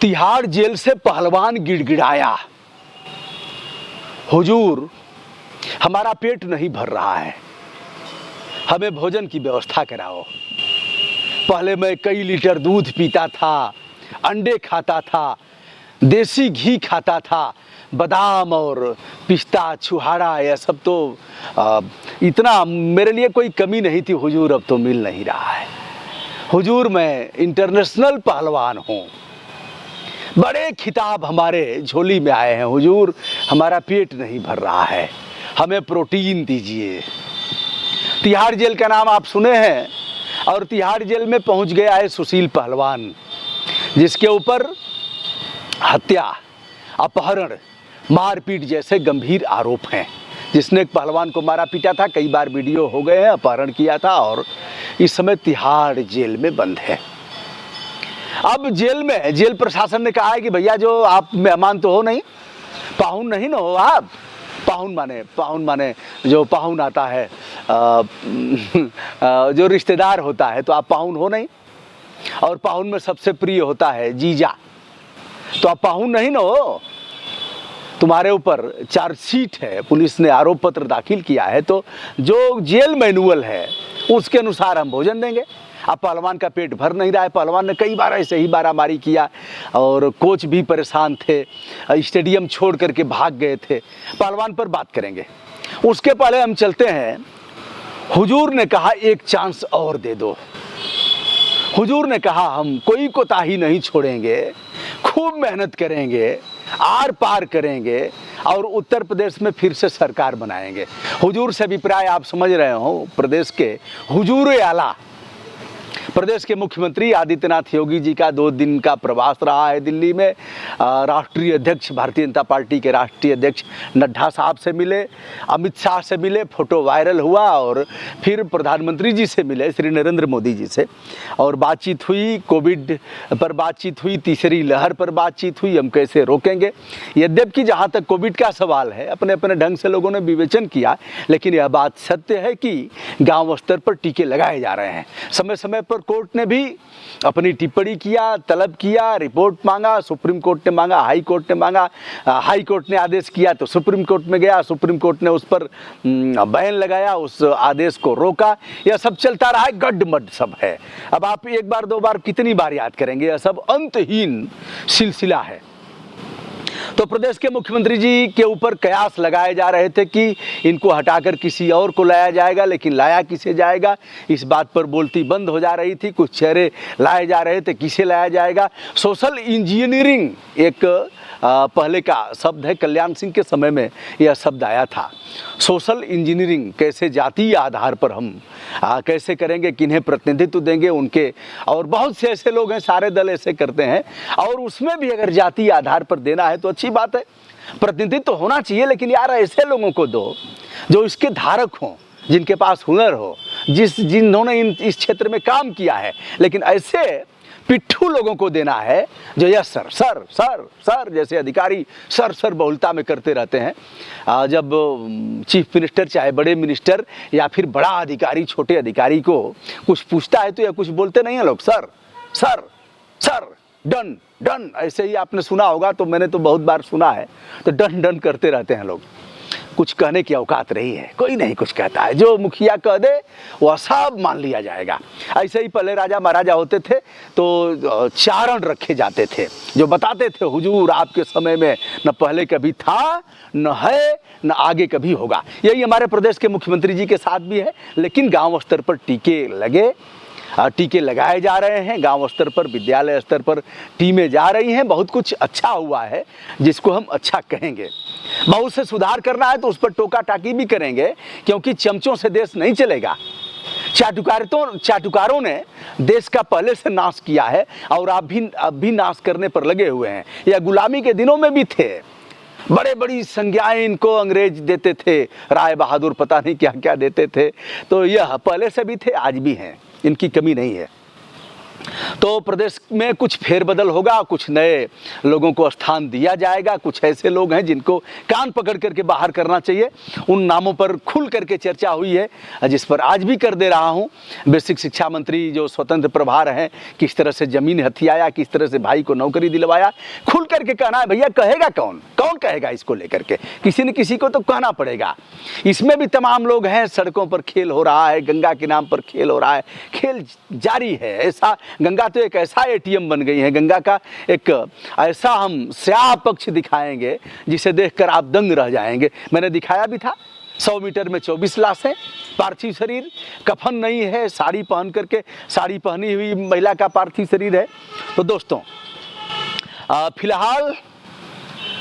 Tihar jail से पहलवान गिड़गिड़ाया, हुजूर हमारा पेट नहीं भर रहा है, हमें भोजन की व्यवस्था कराओ। पहले मैं कई लीटर दूध पीता था, अंडे खाता था, देसी घी खाता था, बादाम और पिस्ता छुहारा, यह सब तो इतना मेरे लिए कोई कमी नहीं थी हुजूर, अब तो मिल नहीं रहा है। हुजूर मैं इंटरनेशनल पहलवान हूँ, बड़े खिताब हमारे झोली में आए हैं हुजूर, हमारा पेट नहीं भर रहा है, हमें प्रोटीन दीजिए। तिहाड़ जेल का नाम आप सुने हैं, और तिहाड़ जेल में पहुंच गया है सुशील पहलवान, जिसके ऊपर हत्या, अपहरण, मारपीट जैसे गंभीर आरोप हैं। जिसने एक पहलवान को मारा पीटा था, कई बार वीडियो हो गए हैं, अपहरण किया था और इस समय तिहाड़ जेल में बंद है। अब जेल प्रशासन ने कहा है कि भैया जो आप मेहमान तो हो नहीं, पाहुन नहीं ना हो आप। पाहुन माने जो पाहुन आता है, जो रिश्तेदार होता है, तो आप पाहुन हो नहीं। और पाहुन में सबसे प्रिय होता है जीजा, तो आप पाहुन नहीं ना हो। तुम्हारे ऊपर चार्जशीट है, पुलिस ने आरोप पत्र दाखिल किया है, तो जो जेल मैनुअल है उसके अनुसार हम भोजन देंगे। अब पहलवान का पेट भर नहीं रहा है, पहलवान ने कई बार ऐसे ही मारामारी किया और कोच भी परेशान थे, स्टेडियम छोड़ करके भाग गए थे। पहलवान पर बात करेंगे, उसके पहले हम चलते हैं। हुजूर ने कहा एक चांस और दे दो। हुजूर ने कहा हम कोई कोताही नहीं छोड़ेंगे, खूब मेहनत करेंगे, आर पार करेंगे और उत्तर प्रदेश में फिर से सरकार बनाएंगे। हुजूर से अभिप्राय आप समझ रहे हो, प्रदेश के हुजूर आला, प्रदेश के मुख्यमंत्री आदित्यनाथ योगी जी का 2 दिन का प्रवास रहा है दिल्ली में। राष्ट्रीय अध्यक्ष, भारतीय जनता पार्टी के राष्ट्रीय अध्यक्ष नड्डा साहब से मिले, अमित शाह से मिले, फोटो वायरल हुआ, और फिर प्रधानमंत्री जी से मिले, श्री नरेंद्र मोदी जी से, और बातचीत हुई, कोविड पर बातचीत हुई, तीसरी लहर पर बातचीत हुई, हम कैसे रोकेंगे। यद्यपि जहाँ तक कोविड का सवाल है, अपने अपने ढंग से लोगों ने विवेचन किया, लेकिन यह बात सत्य है कि गाँव स्तर पर टीके लगाए जा रहे हैं। समय समय पर कोर्ट ने भी अपनी टिप्पणी किया, तलब किया, रिपोर्ट मांगा, सुप्रीम कोर्ट ने मांगा, हाई कोर्ट ने मांगा, हाई कोर्ट ने आदेश किया तो सुप्रीम कोर्ट में गया, सुप्रीम कोर्ट ने उस पर बैन लगाया, उस आदेश को रोका। यह सब चलता रहा है, गड्ढमड सब है। अब आप एक बार 2 बार कितनी बार याद करेंगे, यह सब अंतहीन सिलसिला है। तो प्रदेश के मुख्यमंत्री जी के ऊपर कयास लगाए जा रहे थे कि इनको हटाकर किसी और को लाया जाएगा, लेकिन लाया किसे जाएगा, इस बात पर बोलती बंद हो जा रही थी। कुछ चेहरे लाए जा रहे थे, किसे लाया जाएगा। सोशल इंजीनियरिंग एक पहले का शब्द है, कल्याण सिंह के समय में यह शब्द आया था। सोशल इंजीनियरिंग, कैसे जातीय आधार पर हम कैसे करेंगे, किन्हें प्रतिनिधित्व देंगे उनके, और बहुत से ऐसे लोग हैं, सारे दल ऐसे करते हैं, और उसमें भी अगर जातीय आधार पर देना है तो अच्छी बात है, प्रतिनिधित्व तो होना चाहिए, लेकिन यार ऐसे लोगों को दो जो इसके धारक हों, जिनके पास हुनर हो, जिन्होंने इस क्षेत्र में काम किया है। लेकिन ऐसे पिट्ठू लोगों को देना है जो yes sir sir sir sir जैसे अधिकारी सर बहुलता में करते रहते हैं। जब चीफ मिनिस्टर, चाहे बड़े मिनिस्टर या फिर बड़ा अधिकारी छोटे अधिकारी को कुछ पूछता है तो यह कुछ बोलते नहीं हैं लोग, sir sir sir, done done, ऐसे ही आपने सुना होगा, तो मैंने तो बहुत बार सुना है, तो डन डन करते रहते हैं लोग। कुछ कहने की औकात रही है, कोई नहीं कुछ कहता है, जो मुखिया कह दे वह सब मान लिया जाएगा। ऐसे ही पहले राजा महाराजा होते थे तो चारण रखे जाते थे, जो बताते थे हुजूर आपके समय में न पहले कभी था, न है, न आगे कभी होगा। यही हमारे प्रदेश के मुख्यमंत्री जी के साथ भी है। लेकिन गांव स्तर पर टीके लगाए जा रहे हैं, गांव स्तर पर, विद्यालय स्तर पर टीमें जा रही हैं। बहुत कुछ अच्छा हुआ है जिसको हम अच्छा कहेंगे। बहुत से सुधार करना है तो उस पर टोका टाकी भी करेंगे, क्योंकि चमचों से देश नहीं चलेगा। चाटुकारों ने देश का पहले से नाश किया है और अब भी नाश करने पर लगे हुए हैं। या गुलामी के दिनों में भी थे, बड़े बड़ी संज्ञाएं इनको अंग्रेज देते थे, राय बहादुर पता नहीं क्या क्या देते थे। तो यह पहले से भी थे, आज भी हैं, इनकी कमी नहीं है। तो प्रदेश में कुछ फेरबदल होगा, कुछ नए लोगों को स्थान दिया जाएगा। कुछ ऐसे लोग हैं जिनको कान पकड़ करके बाहर करना चाहिए। उन नामों पर खुल करके चर्चा हुई है, जिस पर आज भी कर दे रहा हूं। बेसिक शिक्षा मंत्री जो स्वतंत्र प्रभार हैं, किस तरह से जमीन हथियाया, किस तरह से भाई को नौकरी दिलवाया, खुल करके कहना है। भैया कहेगा कौन कहेगा इसको लेकर के? किसी न किसी को तो कहना पड़ेगा। इसमें भी तमाम लोग हैं, सड़कों पर खेल हो रहा है, गंगा के नाम पर खेल हो रहा है, खेल जारी है। ऐसा गंगा तो एक ऐसा एटीएम बन गई है, गंगा का एक ऐसा हम स्याह पक्ष दिखाएंगे जिसे देखकर आप दंग रह जाएंगे। मैंने दिखाया भी था, 100 मीटर में 24 लाशें, पार्थिव शरीर, कफन नहीं है, साड़ी पहन करके, साड़ी पहनी हुई महिला का पार्थिव शरीर है। तो दोस्तों फिलहाल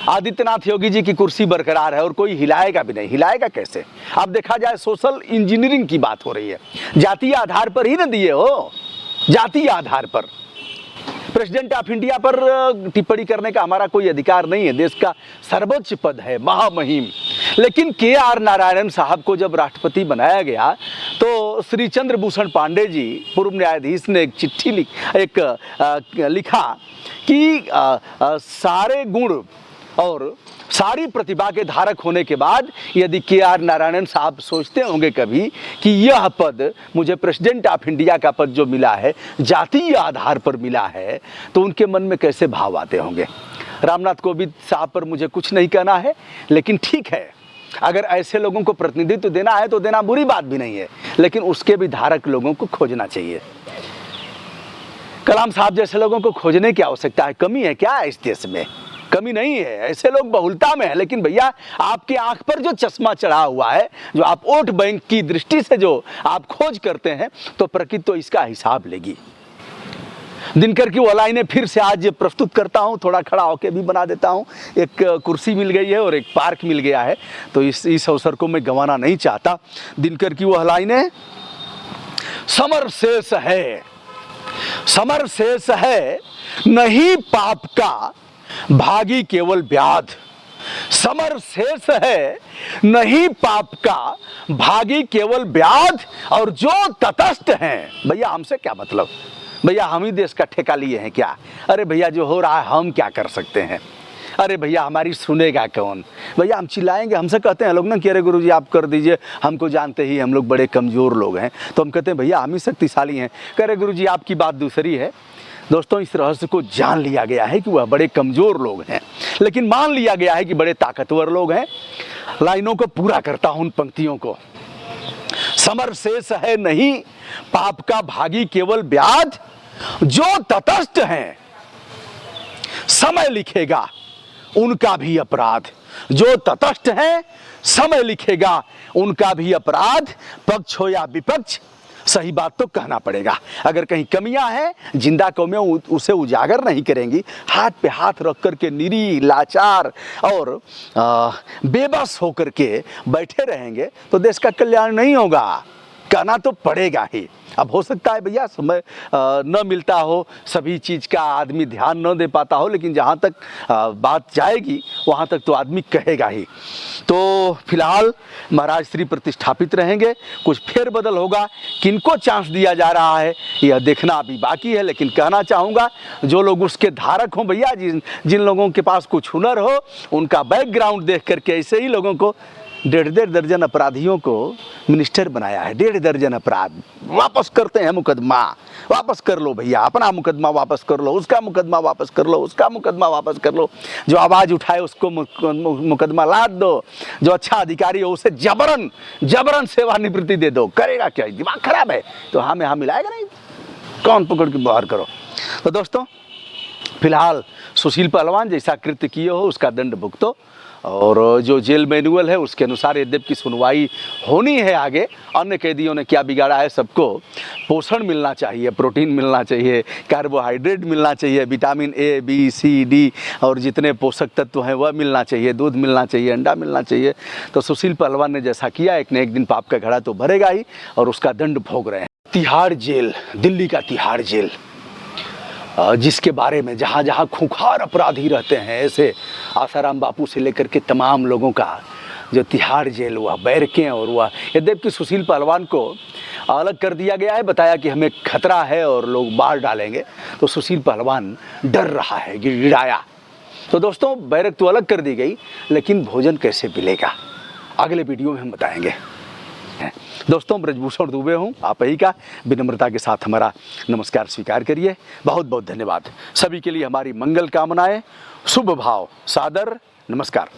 आदित्यनाथ योगी जी की कुर्सी बरकरार है और कोई हिलाएगा भी नहीं। हिलाएगा कैसे? अब देखा जाए सोशल इंजीनियरिंग की बात हो रही है, जातीय आधार पर ही न दिए हो, जातीय आधार पर। प्रेसिडेंट ऑफ इंडिया पर टिप्पणी करने का हमारा कोई अधिकार नहीं है, देश का सर्वोच्च पद है, महामहिम। लेकिन के.आर. नारायणन साहब को जब राष्ट्रपति बनाया गया तो श्री चंद्रभूषण पांडे जी, पूर्व न्यायाधीश, ने एक चिट्ठी लिखा कि सारे गुण और सारी प्रतिभा के धारक होने के बाद यदि के.आर. नारायणन साहब सोचते होंगे कभी कि यह पद मुझे प्रेसिडेंट ऑफ इंडिया का पद जो मिला है जातीय आधार पर मिला है, तो उनके मन में कैसे भाव आते होंगे। रामनाथ कोविंद साहब पर मुझे कुछ नहीं कहना है, लेकिन ठीक है, अगर ऐसे लोगों को प्रतिनिधित्व देना है तो देना बुरी बात भी नहीं है, लेकिन उसके भी धारक लोगों को खोजना चाहिए। कलाम साहब जैसे लोगों को खोजने की आवश्यकता है। कमी है क्या इस देश में? कमी नहीं है, ऐसे लोग बहुलता में है। लेकिन भैया आपके आंख पर जो चश्मा चढ़ा हुआ है, जो आप वोट बैंक की दृष्टि से जो आप खोज करते हैं, तो प्रकृति तो इसका हिसाब लेगी। दिनकर की वो लाइनें फिर से आज प्रस्तुत करता हूं, थोड़ा खड़ा होकर भी बना देता हूं। एक कुर्सी मिल गई है और एक पार्क मिल गया है, तो इस अवसर को मैं गंवाना नहीं चाहता। दिनकर की वह लाइनें, समर शेष है, समर शेष है नहीं पाप का, भागी केवल व्याध। समर शेष है नहीं पाप का, भागी केवल व्याध। और जो तटस्थ हैं, भैया हमसे क्या मतलब? भैया हम ही देश का ठेका लिए हैं क्या? अरे भैया जो हो रहा है हम क्या कर सकते हैं? अरे भैया हमारी सुनेगा कौन? भैया हम चिल्लाएंगे, हमसे कहते हैं लोग ना कि अरे गुरुजी आप कर दीजिए, हमको जानते ही हम लोग बड़े कमज़ोर लोग हैं। तो हम कहते हैं भैया हम ही शक्तिशाली हैं। कह रहे गुरुजी आपकी बात दूसरी है। दोस्तों इस रहस्य को जान लिया गया है कि वह बड़े कमज़ोर लोग हैं, लेकिन मान लिया गया है कि बड़े ताकतवर लोग हैं। लाइनों को पूरा करता हूं, उन पंक्तियों को। समर शेष है नहीं पाप का, भागी केवल व्याध। जो तटस्थ हैं समय लिखेगा उनका भी अपराध। जो तटस्थ हैं समय लिखेगा उनका भी अपराध। पक्ष हो या विपक्ष, सही बात तो कहना पड़ेगा। अगर कहीं कमियां हैं, जिंदा कौमें उसे उजागर नहीं करेंगी, हाथ पे हाथ रख करके निरीह, लाचार और बेबस होकर के बैठे रहेंगे तो देश का कल्याण नहीं होगा। कहना तो पड़ेगा ही। अब हो सकता है भैया समय न मिलता हो, सभी चीज़ का आदमी ध्यान न दे पाता हो, लेकिन जहाँ तक बात जाएगी वहाँ तक तो आदमी कहेगा ही। तो फिलहाल महाराज श्री प्रतिष्ठापित रहेंगे, कुछ फेरबदल होगा, किनको चांस दिया जा रहा है यह देखना अभी बाकी है। लेकिन कहना चाहूँगा जो लोग उसके धारक हों भैया, जिन लोगों के पास कुछ हुनर हो, उनका बैकग्राउंड देख करके ऐसे ही लोगों को 1.5 दर्जन अपराधियों को मिनिस्टर बनाया है। 1.5 दर्जन अपराध वापस करते हैं मुकदमा। वापस कर लो भैया, अपना मुकदमा वापस कर लो, उसका मुकदमा वापस कर लो, उसका मुकदमा वापस कर लो। जो आवाज़ उठाए उसको मुकदमा लाद दो, जो अच्छा अधिकारी हो उसे जबरन सेवानिवृत्ति दे दो। करेगा क्या? दिमाग खराब है तो हाँ में हाँ मिलाएगा नहीं, कौन पकड़ के बाहर करो। तो दोस्तों फिलहाल सुशील पहलवान जैसा कृत्य किए हो उसका दंड भुगतो, और जो जेल मैनुअल है उसके अनुसार यद्यप की सुनवाई होनी है आगे। अन्य कैदियों ने क्या बिगाड़ा है? सबको पोषण मिलना चाहिए, प्रोटीन मिलना चाहिए, कार्बोहाइड्रेट मिलना चाहिए, vitamin A, B, C, D और जितने पोषक तत्व हैं वह मिलना चाहिए, दूध मिलना चाहिए, अंडा मिलना चाहिए। तो सुशील पहलवान ने जैसा किया, एक न एक दिन पाप का घड़ा तो भरेगा ही, और उसका दंड भोग रहे हैं। तिहाड़ जेल, दिल्ली का तिहाड़ जेल, जिसके बारे में जहाँ जहाँ खूंखार अपराधी रहते हैं, ऐसे आसाराम बापू से लेकर के तमाम लोगों का जो तिहाड़ जेल हुआ, बैरकें और हुआ, यद्यपि सुशील पहलवान को अलग कर दिया गया है, बताया कि हमें खतरा है और लोग मार डालेंगे, तो सुशील पहलवान डर रहा है, गिड़गिड़ाया। तो दोस्तों बैरक तो अलग कर दी गई, लेकिन भोजन कैसे मिलेगा अगले वीडियो में हम बताएंगे। दोस्तों ब्रजभूषण दुबे हूँ, आप ही का विनम्रता के साथ हमारा नमस्कार स्वीकार करिए। बहुत बहुत धन्यवाद। सभी के लिए हमारी मंगल कामनाएं, शुभ भाव, सादर नमस्कार।